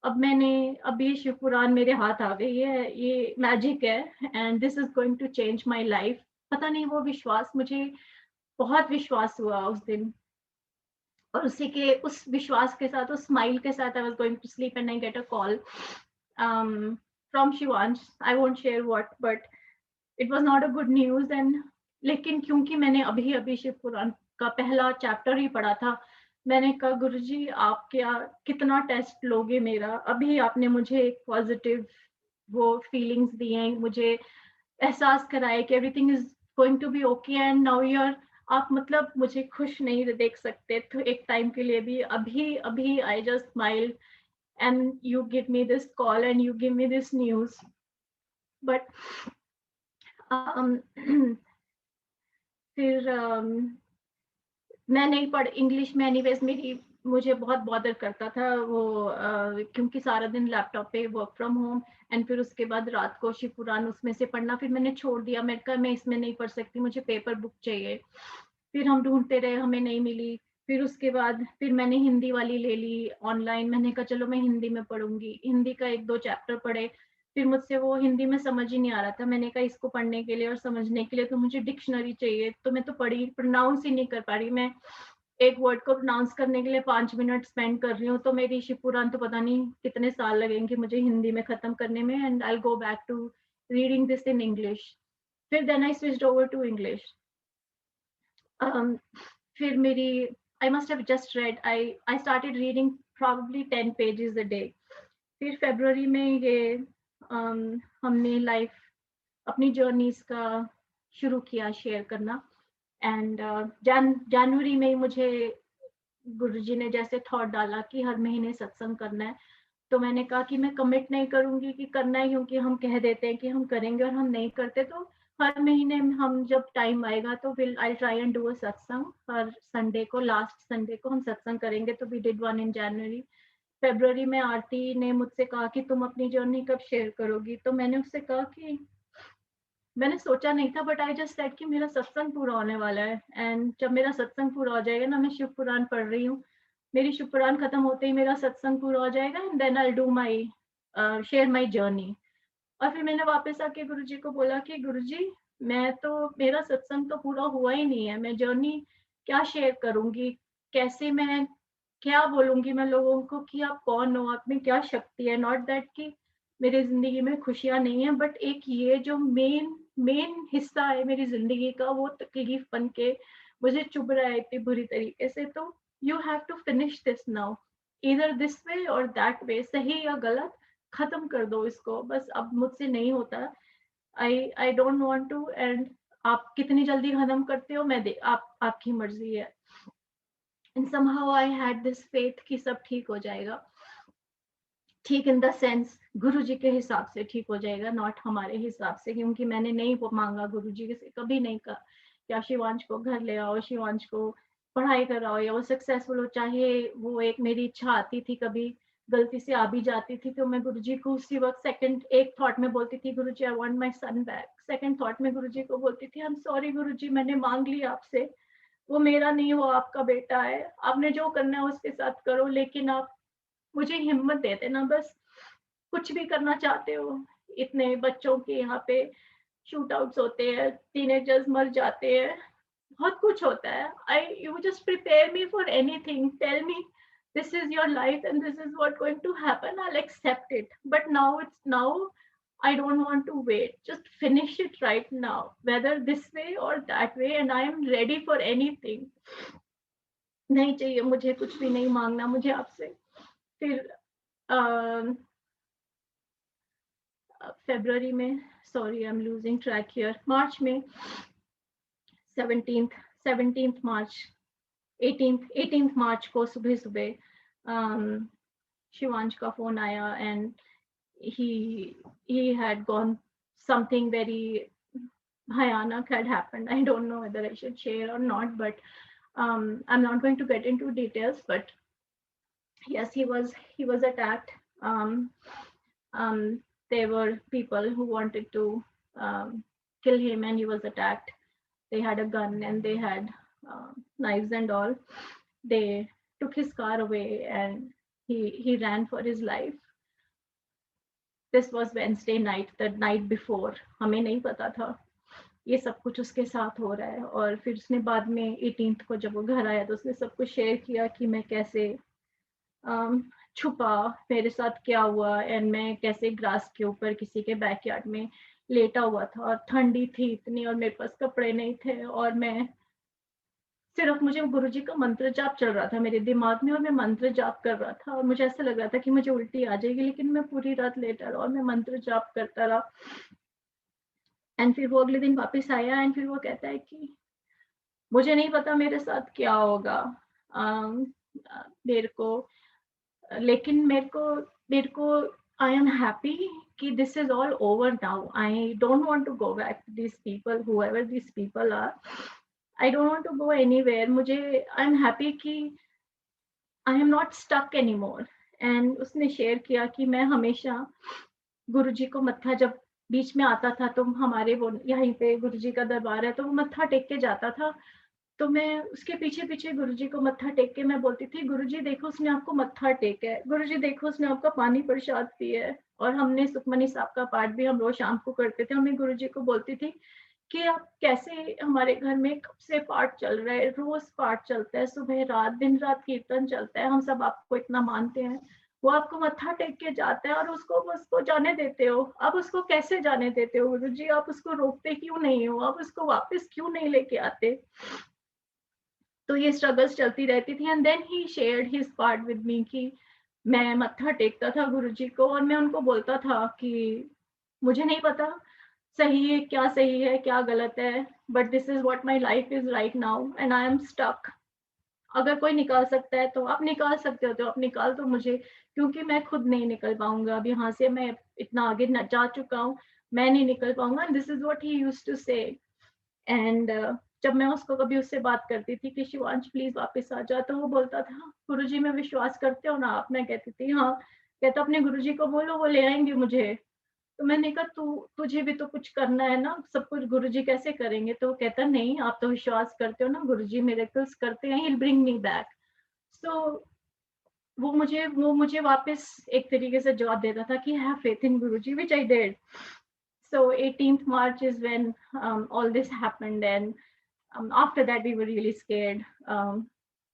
Speaker 1: अब ये शिव पुराण मेरे हाथ आ गई है, ये मैजिक है, and this is going to change my life. पता नहीं, वो विश्वास मुझे बहुत विश्वास हुआ उस दिन, और उस विश्वास के साथ, उस स्माइल के साथ I was going to sleep and I get a call from Shivansh. I won't share what, but it was not a good news. And लेकिन क्योंकि मैंने अभी अभी शिव पुराण का पहला चैप्टर ही पढ़ा था, मैंने कहा गुरुजी आप क्या कितना टेस्ट लोगे मेरा, अभी आपने मुझे एक पॉजिटिव वो फीलिंग्स दी हैं, मुझे एहसास कराया कि everything is going to be okay, and now you are, आप मतलब मुझे खुश नहीं देख सकते तो एक टाइम के लिए भी। अभी अभी I just smile and you give me this call and you give me this news. But फिर मैं नहीं पढ़ इंग्लिश में, एनीवेज मुझे बहुत बॉदर करता था वो, क्योंकि सारा दिन लैपटॉप पे वर्क फ्रॉम होम, एंड फिर उसके बाद रात को शिव पुराण उसमें से पढ़ना, फिर मैंने छोड़ दिया। मैंने कहा मैं इसमें नहीं पढ़ सकती, मुझे पेपर बुक चाहिए। फिर हम ढूंढते रहे, हमें नहीं मिली। फिर उसके बाद फिर मैंने हिंदी वाली ले ली ऑनलाइन, मैंने कहा चलो मैं हिंदी में पढ़ूंगी। हिंदी का 1-2 चैप्टर पढ़े, फिर मुझसे वो हिंदी में समझ ही नहीं आ रहा था। मैंने कहा इसको पढ़ने के लिए और समझने के लिए तो मुझे डिक्शनरी चाहिए, तो मैं तो प्रोनाउंस ही नहीं कर पा रही। मैं एक वर्ड को प्रोनाउंस करने के लिए 5 मिनट स्पेंड कर रही हूँ, तो मेरी शिव पुराण तो पता नहीं कितने साल लगेंगे मुझे हिंदी में खत्म करने में, and I go back to reading this in English. फिर then I switched over to English. फिर मेरी I must have just read, I started reading probably 10 pages a day. फिर फरवरी में ये हमने लाइफ अपनी जर्नीज का शुरू किया शेयर करना, एंड जनवरी में मुझे गुरुजी ने जैसे थॉट डाला कि हर महीने सत्संग करना है, तो मैंने कहा कि मैं कमिट नहीं करूंगी कि करना है, क्योंकि हम कह देते हैं कि हम करेंगे और हम नहीं करते। तो हर महीने हम जब टाइम आएगा तो will I try and do a सत्संग। हर संडे को, लास्ट संडे को हम सत्संग करेंगे, तो वी डिड वन इन जनवरी। फरवरी में आरती ने मुझसे कहा कि तुम अपनी जर्नी कब शेयर करोगी, तो मैंने उससे कहा कि मैंने सोचा नहीं था, बट आई जस्ट सेड कि मेरा सत्संग पूरा होने वाला है, एंड जब मेरा सत्संग पूरा हो जाएगा ना, मैं शिव पुराण पढ़ रही हूँ, मेरी शिव पुराण खत्म होते ही मेरा सत्संग पूरा हो जाएगा, and then I do my share my journey. और फिर मैंने वापस आके गुरुजी को बोला कि गुरुजी मेरा सत्संग तो पूरा हुआ ही नहीं है, मैं जर्नी क्या शेयर करूंगी, कैसे मैं क्या बोलूंगी मैं लोगों को कि आप कौन हो, आप में क्या शक्ति है। नॉट दैट कि मेरी जिंदगी में खुशियां नहीं है, बट एक ये जो मेन मेन हिस्सा है मेरी जिंदगी का, वो तकलीफ बन के मुझे चुभ रहा है इतनी बुरी तरीके से। तो you have to finish this now, इधर दिस वे और दैट वे, सही या गलत, खत्म कर दो इसको, बस अब मुझसे नहीं होता। I don't want to, and आप कितनी जल्दी खत्म करते हो आपकी मर्जी है। And somehow I had this faith कि सब ठीक हो जाएगा, ठीक इन द सेंस गुरुजी के हिसाब से ठीक हो जाएगा, नॉट हमारे हिसाब से, क्योंकि मैंने नहीं मांगा गुरुजी से, कभी नहीं कहा क्या शिवांश को घर ले आओ, शिवांश को पढ़ाई कराओ या वो सक्सेसफुल हो। चाहे वो एक मेरी इच्छा आती थी, कभी गलती से आ भी जाती थी, तो मैं गुरुजी को उसी वक्त सेकंड एक थॉट में बोलती थी, Guruji I want my son back. Second thought में गुरुजी को बोलती थी, आई एम सॉरी गुरुजी, मैंने मांग लिया आपसे, वो मेरा नहीं, वो आपका बेटा है, आपने जो करना है उसके साथ करो, लेकिन आप मुझे हिम्मत दे देना, बस कुछ भी करना चाहते हो। इतने बच्चों के यहाँ पे शूट आउट्स होते हैं, टीनेजर्स मर जाते हैं, बहुत कुछ होता है। I you just prepare me for anything, tell me this is your life and this is what going to happen, I'll accept it, but now it's now I don't want to wait. Just finish it right now, whether this way or that way, and I am ready for anything. नहीं चाहिए मुझे कुछ भी नहीं मांगना मुझे आपसे। फिर फरवरी में, sorry I am losing track here, March में 17th मार्च 18th मार्च को सुबह सुबह शिवांश का फोन आया and he had gone, something very bhayanak had happened. I don't know whether I should share or not, but I'm not going to get into details, but yes, he was attacked. There were people who wanted to kill him, and he was attacked. They had a gun and they had knives and all. They took his car away and he ran for his life. This was Wednesday night, the night before. हमें नहीं पता था ये सब कुछ उसके साथ हो रहा है। और फिर उसने बाद में 18th को जब वो घर आया तो उसने सब कुछ शेयर किया कि मैं कैसे छुपा, मेरे साथ क्या हुआ, एंड मैं कैसे ग्रास के ऊपर किसी के बैकयार्ड में लेटा हुआ था और ठंडी थी इतनी और मेरे पास कपड़े नहीं थे और मैं सिर्फ, मुझे गुरुजी का मंत्र जाप चल रहा था मेरे दिमाग में और मैं मंत्र जाप कर रहा था और मुझे ऐसा लग रहा था कि मुझे उल्टी आ जाएगी, लेकिन मैं पूरी रात लेटा रहा और मैं मंत्र जाप करता रहा। एंड फिर वो अगले दिन वापस आया एंड फिर वो कहता है कि मुझे नहीं पता मेरे साथ क्या होगा मेरे को, लेकिन मेरे को आई एम हैप्पी कि this is all over now. I don't want to go back to this people, however this people are, I don't want to go anywhere. मुझे आई एम हैप्पी कि I am not stuck any more. And उसने share किया कि मैं हमेशा गुरुजी को मत्था, जब बीच में आता था तो हमारे वो यहीं पे गुरुजी का दरबार है तो वो मत्था टेक के जाता था, तो मैं उसके पीछे पीछे गुरुजी को मत्था टेक के मैं बोलती थी, गुरुजी देखो उसने आपको मत्था टेका है, गुरुजी देखो उसने आपका पानी प्रसाद पिया है। और हमने सुखमनी साहब का पाठ भी हम रोज शाम को करते थे। मैं गुरुजी को बोलती थी कि आप कैसे, हमारे घर में कब से पाठ चल रहा है, रोज पाठ चलता है, सुबह रात दिन रात कीर्तन चलता है, हम सब आपको इतना मानते हैं, वो आपको मत्था टेक के जाता है और उसको जाने देते हो। अब उसको कैसे जाने देते हो गुरुजी? आप उसको रोकते क्यों नहीं हो? आप उसको वापस क्यों नहीं लेके आते? तो ये स्ट्रगल्स चलती रहती थी। And then he shared his part with me कि मैं मत्था टेकता था गुरुजी को और मैं उनको बोलता था कि मुझे नहीं पता सही है क्या गलत है, but this is what my life is right now and I am stuck. अगर कोई निकाल सकता है तो आप निकाल सकते हो, तो आप निकाल दो मुझे, क्योंकि मैं खुद नहीं निकल पाऊंगा। अब यहाँ से मैं इतना आगे जा चुका हूँ, मैं नहीं निकल पाऊंगा। This is what he used to say. And जब मैं उसको कभी उससे बात करती थी कि शिवांश प्लीज वापस आ जा, तो वो बोलता था गुरुजी में विश्वास करते हो ना आप? मैं कहती थी हाँ। कहता अपने गुरुजी को बोलो वो ले आएंगे मुझे। तो मैंने कहा तुझे भी तो कुछ करना है ना, सब कुछ गुरुजी कैसे करेंगे? तो वो कहता नहीं, आप तो विश्वास करते हो ना, गुरुजी मिरेकल्स करते हैं, ही ब्रिंग मी बैक। सो वो मुझे वापस एक तरीके से जवाब देता था कि have faith in Guruji, which I did. So 18th March is when all this happened, and after that we were really scared.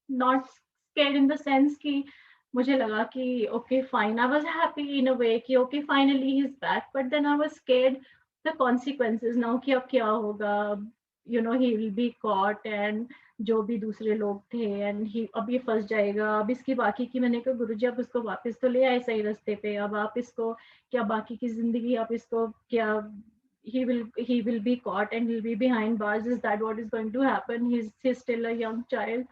Speaker 1: Not scared in the sense कि मुझे लगा कि okay fine, I was happy in a way कि okay finally he's back, but then I was scared the consequences now कि अब क्या होगा, he will be caught and जो भी दूसरे लोग थे एंड अब ये फंस जाएगा, अब इसकी बाकी की, मैंने कहा गुरुजी आप इसको वापस तो ले आए सही रास्ते पे, अब आप इसको क्या बाकी की जिंदगी आप इसको क्या, he will be caught and he'll be behind bars, is that what is going to happen? He's still a young child,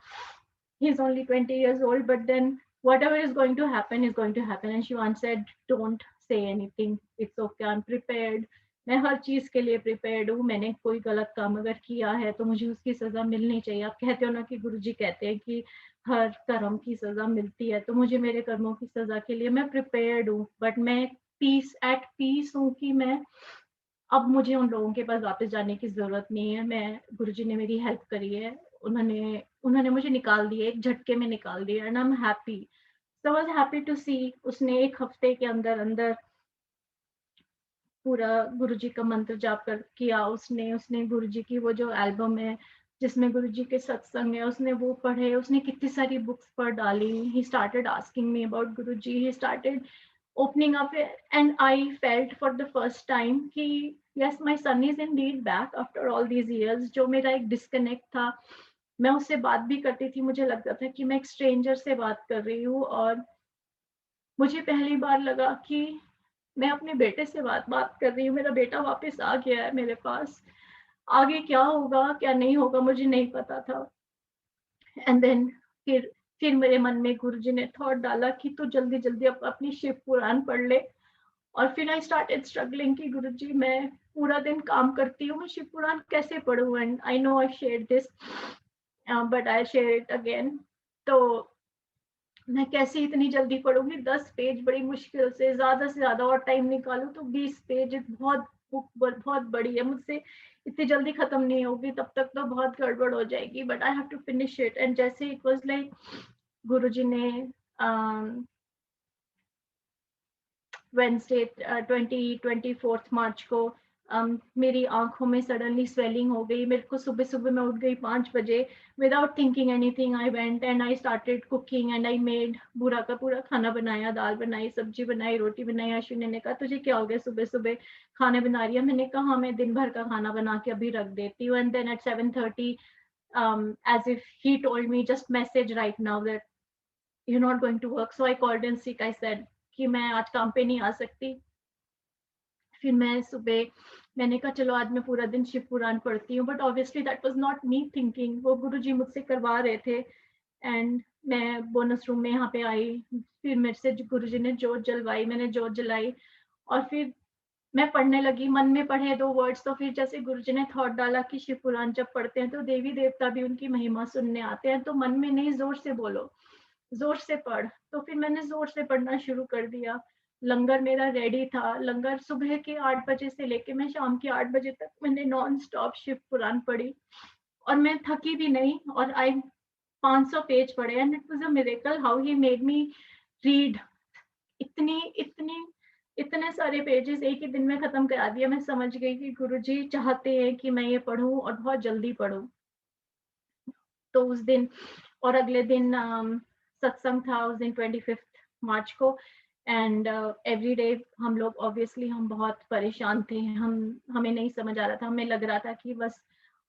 Speaker 1: he's only 20 years old, but then whatever is going to happen is going to happen. And Shivan said don't say anything, it's okay, I'm prepared, मैं हर चीज के लिए prepared हूँ। मैंने कोई गलत काम अगर किया है तो मुझे उसकी सजा मिलनी चाहिए। आप कहते हो ना कि गुरुजी कहते हैं कि हर कर्म की सजा मिलती है, तो मुझे मेरे कर्मों की सजा के लिए मैं प्रिपेयर्ड हूँ, बट मैं एट पीस हूँ कि मैं अब मुझे उन लोगों के पास वापस जाने की जरूरत नहीं है। मैं गुरुजी ने मेरी हेल्प करी है, उन्होंने मुझे निकाल दिया, एक झटके में निकाल दिया, and I am happy. So I was happy to see उसने एक हफ्ते के अंदर अंदर पूरा गुरुजी का मंत्र जाप कर किया। उसने गुरुजी की वो जो एल्बम है जिसमें गुरुजी के सत्संग है, उसने वो पढ़े, उसने कितनी सारी बुक्स पढ़ डाली। He started asking me about Guruji, he started opening up, and I felt for the first time कि yes, my son is indeed back after all these years. जो मेरा एक disconnect था, मैं उससे बात भी करती थी, मुझे लगता था कि मैं एक stranger से बात कर रही हूँ, और मुझे पहली बार लगा कि मैं अपने बेटे से बात कर रही हूँ, मेरा बेटा वापस आ गया है मेरे पास। आगे क्या होगा, क्या नहीं होगा, मुझे नहीं पता था। एंड देन फिर मेरे मन में गुरुजी ने थॉट डाला कि तू जल्दी-जल्दी अपनी शिव पुराण पढ़ ले। और फिर आई स्टार्टेड स्ट्रगलिंग कि गुरुजी मैं पूरा दिन काम करती हूँ, मैं शिव पुराण कैसे पढूं? And I know I shared this, but I share it again. तो मैं कैसे इतनी जल्दी पढ़ूंगी? 10 पेज बड़ी मुश्किल से ज्यादा और टाइम निकालूं तो 20 पेज, बहुत बुक बहुत बड़ी है, मुझसे इतनी जल्दी खत्म नहीं होगी, तब तक तो बहुत गड़बड़ हो जाएगी, but I have to finish it. And जैसे इट वाज लाइक गुरुजी ने वेंसडे 24 मार्च को मेरी आंखों में सडनली स्वेलिंग हो गई। मेरे को सुबह सुबह मैं उठ गई 5 बजे, without thinking anything I went and I started cooking and I made पूरा का पूरा खाना बनाया, दाल बनाई, सब्जी बनाई, रोटी बनाई। अश्विनी ने कहा तुझे क्या हो गया, सुबह सुबह खाने बना रही है? मैंने कहा हाँ, मैं दिन भर का खाना बना के अभी रख देती हूँ। And then at 7:30 as if he told me just message right now that you're not going to work. So I called in sick. I said कि मैं आज काम पे नहीं आ सकती। फिर मैं सुबह मैंने कहा चलो आज मैं पूरा दिन शिव पुराण पढ़ती हूँ, but obviously that was not me thinking, वो गुरुजी मुझसे करवा रहे थे। एंड मैं बोनस रूम में यहाँ पे आई, फिर मेरे से गुरुजी ने जोत जलवाई, मैंने जोत जलाई और फिर मैं पढ़ने लगी। मन में पढ़े 2 वर्ड्स, तो फिर जैसे गुरुजी ने थॉट डाला कि शिव पुराण जब पढ़ते हैं तो देवी देवता भी उनकी महिमा सुनने आते हैं, तो मन में नहीं, जोर से बोलो, जोर से पढ़। तो फिर मैंने जोर से पढ़ना शुरू कर दिया। लंगर मेरा रेडी था, लंगर सुबह के 8 बजे से लेके मैं शाम के 8 बजे तक मैंने नॉन स्टॉप शिव पुराण पढ़ी, और मैं थकी भी नहीं, और आई 500 पेज पढ़े। And it was a miracle how he made me read इतनी इतनी इतने सारे पेजेस एक ही दिन में खत्म करा दिया। मैं समझ गई कि गुरुजी चाहते हैं कि मैं ये पढूं और बहुत जल्दी पढूं। तो उस दिन और अगले दिन सत्संग था उस दिन 25 मार्च को। एंड एवरी डे हम लोग ऑब्वियसली हम बहुत परेशान थे, हमें नहीं समझ आ रहा था, हमें लग रहा था कि बस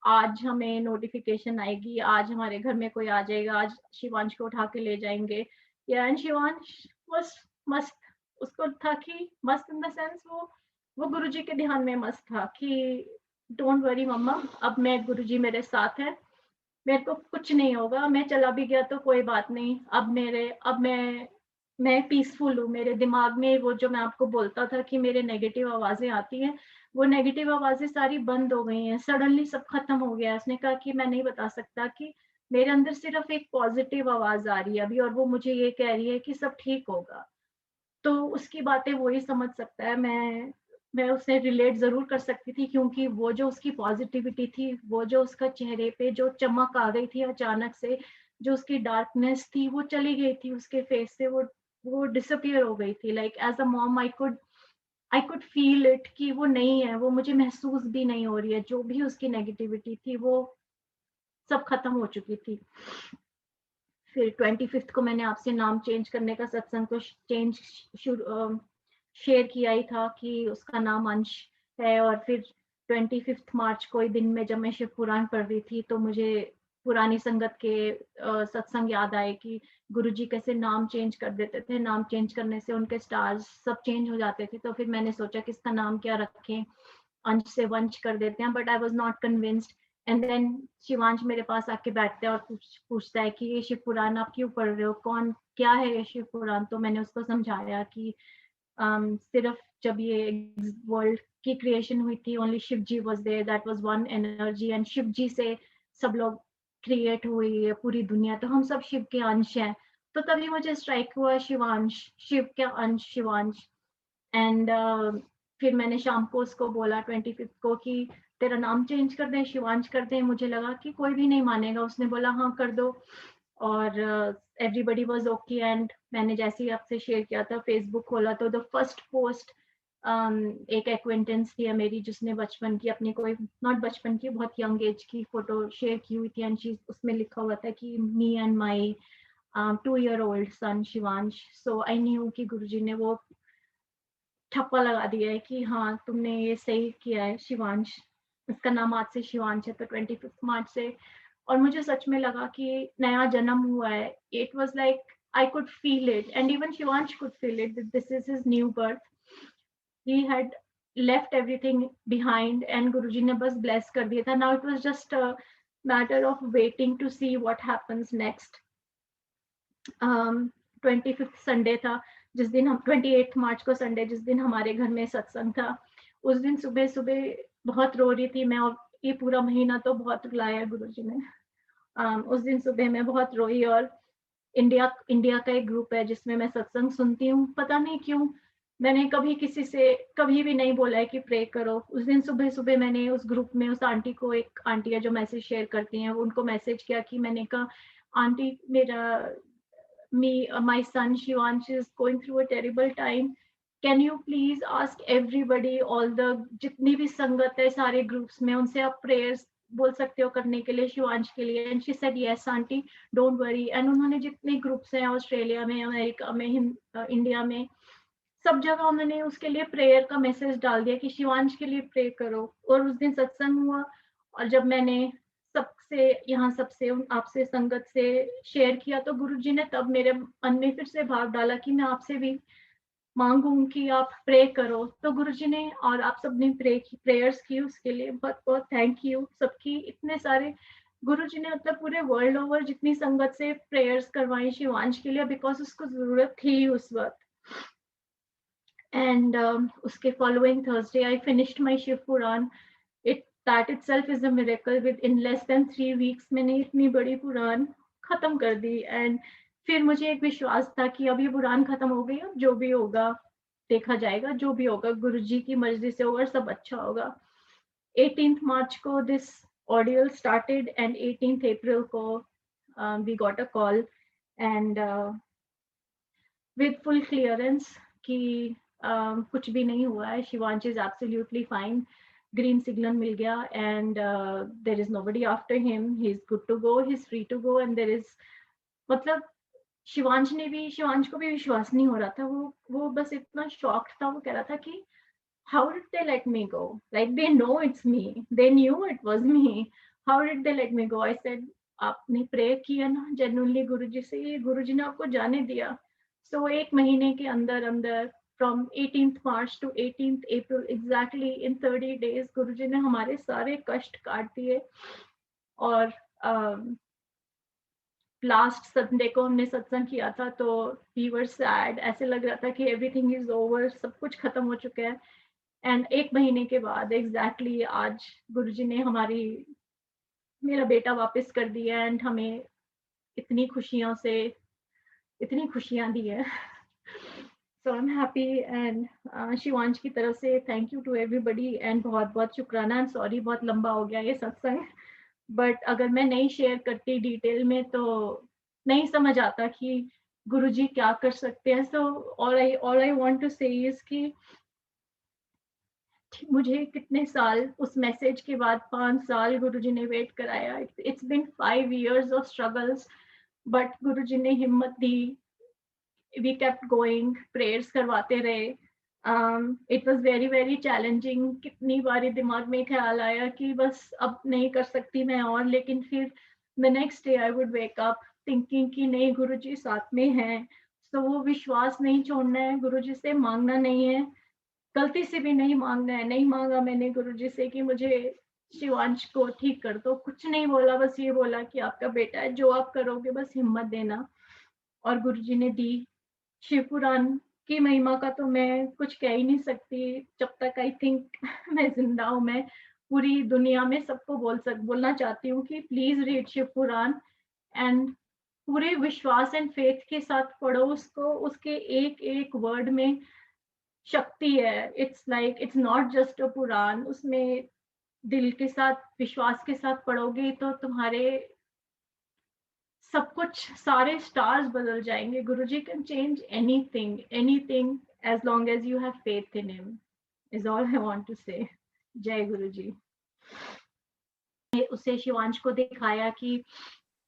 Speaker 1: आज हमें नोटिफिकेशन आएगी, आज हमारे घर में कोई आ जाएगा, आज शिवांश को उठा के ले जाएंगे। या एंड शिवांश was मस्त, उसको था कि मस्त इन द सेंस वो गुरुजी के ध्यान में मस्त था कि डोंट वरी मम्मा, अब मैं गुरुजी मेरे साथ है, मेरे को कुछ नहीं होगा, मैं चला भी गया तो कोई बात नहीं। अब मैं पीसफुल हूँ। मेरे दिमाग में वो जो मैं आपको बोलता था कि मेरे नेगेटिव आवाजें आती हैं, वो नेगेटिव आवाजें सारी बंद हो गई हैं, सडनली सब खत्म हो गया है। उसने कहा कि मैं नहीं बता सकता कि मेरे अंदर सिर्फ एक पॉजिटिव आवाज आ रही है अभी, और वो मुझे ये कह रही है कि सब ठीक होगा। तो उसकी बातें वो ही समझ सकता है। मैं उससे रिलेट जरूर कर सकती थी, क्योंकि वो जो उसकी पॉजिटिविटी थी, वो जो उसका चेहरे पे जो चमक आ गई थी अचानक से, जो उसकी डार्कनेस थी वो चली गई थी उसके फेस से, वो डिसअपियर हो गई थी। Like as a mom I could feel it कि वो नहीं है, वो मुझे महसूस भी नहीं हो रही है। जो भी उसकी नेगेटिविटी थी वो सब खत्म हो चुकी थी। फिर 25 को मैंने आपसे नाम चेंज करने का सत्संग को चेंज शेयर किया ही था कि उसका नाम अंश है। और फिर 25 मार्च को ही दिन में जब मैं शिव पुराण पढ़ रही थी, तो मुझे पुरानी संगत के सत्संग याद आए कि गुरुजी कैसे नाम चेंज कर देते थे, नाम चेंज करने से उनके स्टार्स सब चेंज हो जाते थे। तो फिर मैंने सोचा कि इसका नाम क्या रखें, अंश से वंश कर देते हैं, but I was not convinced. And then Shivansh मेरे पास आके बैठता है और पूछता है कि ये शिव पुराण आप क्यों पढ़ रहे हो, कौन क्या है ये शिव पुराण? तो मैंने उसको समझाया कि सिर्फ जब ये वर्ल्ड की क्रिएशन हुई थी, only Shiv ji was there, that was one energy, and Shiv ji से सब लोग क्रिएट हुई है पूरी दुनिया, तो हम सब शिव के अंश हैं। तो तभी मुझे स्ट्राइक हुआ शिवांश, शिव के अंश शिवांश। एंड फिर मैंने शाम को उसको बोला 25 को कि तेरा नाम चेंज कर दें, शिवांश कर दें। मुझे लगा कि कोई भी नहीं मानेगा, उसने बोला हाँ कर दो। और एवरीबॉडी वाज ओके। एंड मैंने जैसे ही आपसे शेयर किया था, फेसबुक खोला तो द फर्स्ट पोस्ट एक एक्वेंटेंस थी मेरी, जिसने बचपन की अपनी कोई नॉट बचपन की बहुत यंग एज की फोटो शेयर की हुई थी। एंड उसमें लिखा हुआ था कि me and my 2-year-old son Shivansh. So I knew कि गुरुजी ने वो ठप्पा लगा दिया है कि हाँ तुमने ये सही किया है शिवांश, इसका नाम आज से शिवांश है, तो 25 मार्च से। और मुझे सच में लगा कि नया जन्म हुआ है। It was like I could feel it and even Shivansh could feel it that this is his new birth. He had left everything behind and Guruji ने बस bless कर दिया था. Now it was just a matter of waiting to see what happens next. 25th Sunday था जिस दिन हम 28 मार्च को संडे जिस दिन हमारे घर में सत्संग था, उस दिन सुबह सुबह बहुत रो रही थी मैं, और ये पूरा महीना तो बहुत रुलाया गुरुजी ने। उस दिन सुबह मैं बहुत रोई। और इंडिया का एक ग्रुप है जिसमें मैं सत्संग सुनती हूँ, पता नहीं क्यों मैंने कभी किसी से कभी भी नहीं बोला है कि प्रे करो। उस दिन सुबह सुबह मैंने उस ग्रुप में उस आंटी को, एक आंटी है जो मैसेज शेयर करती हैं, उनको मैसेज किया कि मैंने कहा आंटी मेरा my son Shivansh is going through a terrible time. Can you please ask everybody, all the जितनी भी संगत है सारे ग्रुप्स में, उनसे आप प्रेयर्स बोल सकते हो करने के लिए शिवांश के लिए। And she said yes aunty don't worry. And उन्होंने जितने ग्रुप्स हैं ऑस्ट्रेलिया में, अमेरिका में, इंडिया में, सब जगह उन्होंने उसके लिए प्रेयर का मैसेज डाल दिया कि शिवांश के लिए प्रे करो। और उस दिन सत्संग हुआ, और जब मैंने सबसे यहाँ सबसे आपसे संगत से शेयर किया तो गुरुजी ने तब मेरे मन में फिर से भाव डाला कि मैं आपसे भी मांगूं कि आप प्रे करो। तो गुरुजी ने और आप सबने प्रेयर्स की, उसके लिए बहुत बहुत थैंक यू सबकी। इतने सारे गुरुजी ने मतलब पूरे वर्ल्ड ओवर जितनी संगत से प्रेयर्स करवाई शिवांश के लिए, बिकॉज उसको जरूरत थी उस वक्त। And uske following Thursday, I finished my Shiv Puran. That itself is a miracle. In less than 3 weeks, मैंने इतनी बड़ी पुराण खत्म कर दी। एंड फिर मुझे एक विश्वास था कि अब ये पुराण खत्म हो गई, अब जो भी होगा देखा जाएगा, जो भी होगा गुरुजी की मर्जी से होगा, सब अच्छा होगा। 18th मार्च को this ordeal started and 18th April को we got a call and with full clearance कि कुछ भी नहीं हुआ है, Shivansh is absolutely fine, green signal मिल गया and there is nobody after him, he is good to go, he is free to go. And there is मतलब शिवांश को भी विश्वास नहीं हो रहा था। वो बस इतना शॉक्ड था, वो कह रहा था कि how did they let me go, like they know it's me, they knew it was me, how did they let me go. I said आपने प्रे किया ना जेन्युइनली गुरुजी से, ये गुरुजी ने आपको जाने दिया। सो एक महीने के अंदर अंदर from 18th March to 18th April, exactly in 30 days, गुरुजी ने हमारे सारे कष्ट काट दिए। और लास्ट संडे को हमने सत्संग किया था तो we were sad, ऐसे लग रहा था कि everything is over, सब कुछ खत्म हो चुका है। एंड एक महीने के बाद एग्जैक्टली आज गुरुजी ने मेरा बेटा वापस कर दिया एंड हमें इतनी खुशियां दी है। So I'm happy and Shivansh की तरफ से thank you to everybody and बहुत बहुत शुक्राना। आई एम सॉरी बहुत लंबा हो गया ये सत्संग, बट अगर मैं नहीं शेयर करती डिटेल में तो नहीं समझ आता कि गुरुजी क्या कर सकते हैं। So all I want to say is कि मुझे कितने साल उस मैसेज के बाद 5 साल गुरुजी ने वेट कराया। It's been 5 years of struggles, but Guruji ने हिम्मत दी, we kept going, prayers करवाते रहे। it was very very challenging। कितनी बारी दिमाग में ख्याल आया कि बस अब नहीं कर सकती मैं और, लेकिन फिर the next day I would wake up thinking कि नहीं गुरुजी साथ में हैं। तो वो विश्वास नहीं छोड़ना है, गुरुजी से मांगना नहीं है, गलती से भी नहीं मांगना है। नहीं मांगा मैंने गुरुजी से कि मुझे शिवांश को ठीक कर दो, कुछ नहीं बोला, बस ये बोला कि आपका बेटा है, जो आप करोगे बस हिम्मत देना। और गुरुजी ने दी। शिव पुराण की महिमा का तो मैं कुछ कह ही नहीं सकती। जब तक आई थिंक मैं जिंदा हूँ, मैं पूरी दुनिया में सबको बोलना चाहती हूँ कि please read Shiv Puran and पूरे विश्वास एंड फेथ के साथ पढ़ो उसको। उसके एक एक वर्ड में शक्ति है। It's like it's not just a puran, उसमें दिल के साथ विश्वास के साथ पढ़ोगे तो तुम्हारे सब कुछ, सारे स्टार्स बदल जाएंगे। Guruji can change anything as long as you have faith in him is all I want to say। जय गुरुजी। उसे शिवांश को दिखाया कि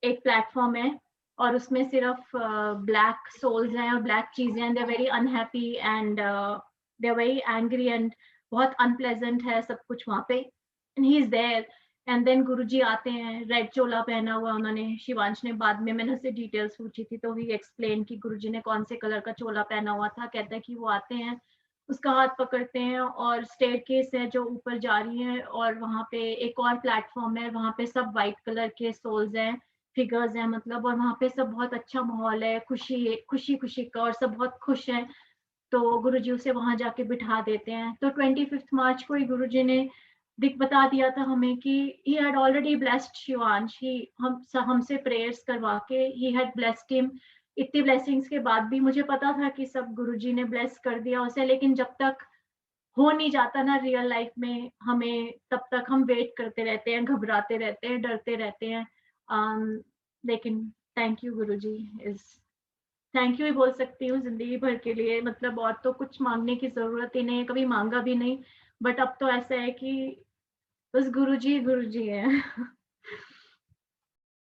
Speaker 1: एक प्लेटफॉर्म है और उसमें सिर्फ ब्लैक सोल्स हैं और ब्लैक चीजें हैं, they are very unhappy and they are very angry and बहुत अनप्लेजेंट है सब कुछ वहाँ पे, and he is there. And then Guruji आते हैं, रेड चोला पहना हुआ उन्होंने, शिवांश ने बाद में, मैंने उससे डिटेल्स पूछी थी तो ही एक्सप्लेन कि गुरुजी ने कौन से कलर का चोला पहना हुआ था। कहता है कि वो आते हैं, उसका हाथ पकड़ते हैं और स्टेयरकेस है जो ऊपर जा रही है, और वहाँ पे एक और प्लेटफॉर्म है, वहाँ पे सब व्हाइट कलर के सोल्स हैं, फिगर्स हैं मतलब, और वहाँ पे सब बहुत अच्छा माहौल है, खुशी खुशी खुशी का, और सब बहुत खुश हैं। तो गुरुजी उसे वहां जाके बिठा देते हैं। तो 25 मार्च को ही गुरुजी ने दिख बता दिया था हमें कि he had already blessed Shivansh, he हमसे प्रेयर्स करवा के ही हैड ब्लेस्ड हिम। इतनी ब्लेसिंग्स के बाद भी मुझे पता था कि सब गुरुजी ने ब्लेस कर दिया उसे, लेकिन जब तक हो नहीं जाता ना रियल लाइफ में हमें, तब तक हम वेट करते रहते हैं, घबराते रहते हैं, डरते रहते हैं। लेकिन thank you Guruji is, thank you ही बोल सकती हूँ जिंदगी भर के लिए, मतलब और तो कुछ मांगने की जरूरत ही नहीं है, कभी मांगा भी नहीं। बट अब तो ऐसा है कि बस गुरुजी गुरुजी है।